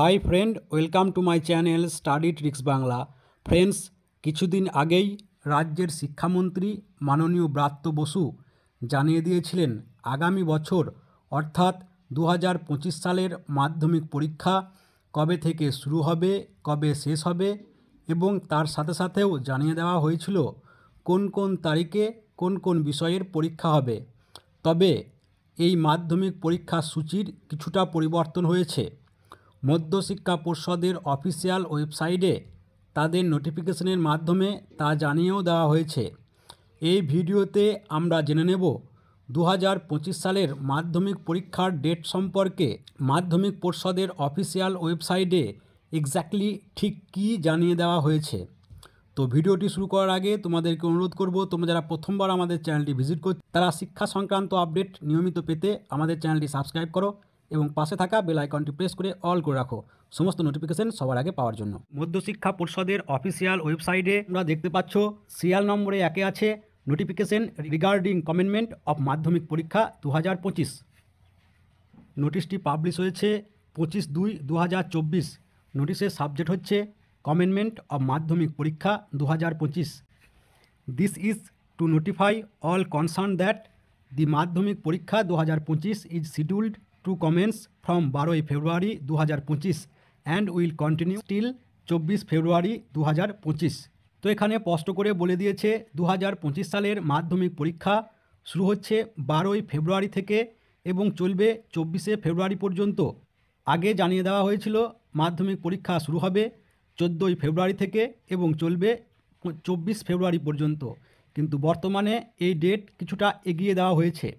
Hi friend, welcome to my channel study tricks Bangla. Friends, কিছুদিন আগেই রাজ্যের শিক্ষামন্ত্রী মাননীয় ব্রাত্য বসু জানিয়ে দিয়েছিলেন আগামী বছর অর্থাৎ 2025 সালের মাধ্যমিক পরীক্ষা কবে থেকে শুরু হবে, কবে শেষ হবে এবং তার সাথে সাথেও জানিয়ে দেওয়া হয়েছিল কোন কোন তারিখে কোন কোন বিষয়ের পরীক্ষা হবে। তবে এই মাধ্যমিক পরীক্ষার সূচির কিছুটা পরিবর্তন হয়েছে। মধ্যশিক্ষা পর্ষদের অফিসিয়াল ওয়েবসাইটে তাদের নোটিফিকেশনের মাধ্যমে তা জানিয়েও দেওয়া হয়েছে। এই ভিডিওতে আমরা জেনে নেব 2025 সালের মাধ্যমিক পরীক্ষার ডেট সম্পর্কে মাধ্যমিক পর্ষদের অফিসিয়াল ওয়েবসাইটে এক্স্যাক্টলি ঠিক কী জানিয়ে দেওয়া হয়েছে। তো ভিডিওটি শুরু করার আগে তোমাদেরকে অনুরোধ করব, তোমরা যারা প্রথমবার আমাদের চ্যানেলটি ভিজিট করছো তারা শিক্ষা সংক্রান্ত আপডেট নিয়মিত পেতে আমাদের চ্যানেলটি সাবস্ক্রাইব করো এবং পাশে থাকা বেল আইকনটি প্রেস করে অল করে রাখো সমস্ত নোটিফিকেশন সবার আগে পাওয়ার জন্য। মধ্যশিক্ষা পর্ষদের অফিসিয়াল ওয়েবসাইটে তোমরা দেখতে পাচ্ছ সিরিয়াল নম্বরে 1 আছে notification regarding কমেন্টমেন্ট of Madhyamik Pariksha 2025। নোটিশটি publish হয়েছে 25/2/2024। নোটিশের সাবজেক্ট হচ্ছে কমেন্টমেন্ট of Madhyamik Pariksha 2025। This is to notify all concern that the Madhyamik Pariksha 2025 is scheduled to commence from 12 February 2025 and will continue till 24 February 2025। তো এখানে স্পষ্ট করে বলে দিয়েছে 2025 সালের মাধ্যমিক পরীক্ষা শুরু হচ্ছে 12 ফেব্রুয়ারি থেকে এবং চলবে 24 ফেব্রুয়ারি পর্যন্ত। আগে জানিয়ে দেওয়া হয়েছিল মাধ্যমিক পরীক্ষা শুরু হবে 14 ফেব্রুয়ারি থেকে এবং চলবে 24 ফেব্রুয়ারি পর্যন্ত, কিন্তু বর্তমানে এই ডেট কিছুটা এগিয়ে দেওয়া হয়েছে।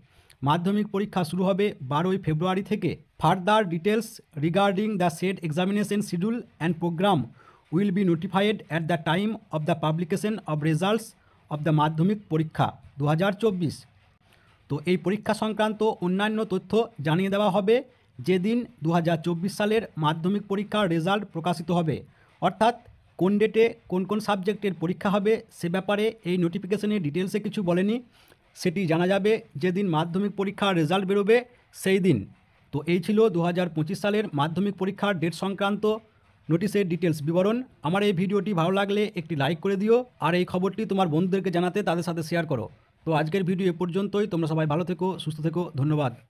মাধ্যমিক পরীক্ষা শুরু হবে 12 ফেব্রুয়ারি থেকে। Further details regarding the set examination schedule and programme will be notified at the time of the publication of results of the Madhyamik Pariksha 2024। তো এই পরীক্ষা সংক্রান্ত অন্যান্য তথ্য জানিয়ে দেওয়া হবে যেদিন 2024 সালের মাধ্যমিক পরীক্ষার রেজাল্ট প্রকাশিত হবে, অর্থাৎ কোন ডেটে কোন কোন সাবজেক্টের পরীক্ষা হবে সে ব্যাপারে এই নোটিফিকেশনের ডিটেলসে কিছু বলেনি। সেটি জানা যাবে যেদিন মাধ্যমিক পরীক্ষার রেজাল্ট বেরোবে সেই দিন। তো এই ছিল 2025 সালের মাধ্যমিক পরীক্ষার ডেট সংক্রান্ত নোটিশের ডিটেলস বিবরণ। আমার এই ভিডিওটি ভালো লাগলে একটি লাইক করে দিও আর এই খবরটি তোমার বন্ধুদেরকে জানাতে তাদের সাথে শেয়ার করো। তো আজকের ভিডিও এ পর্যন্তই। তোমরা সবাই ভালো থেকো, সুস্থ থেকো, ধন্যবাদ।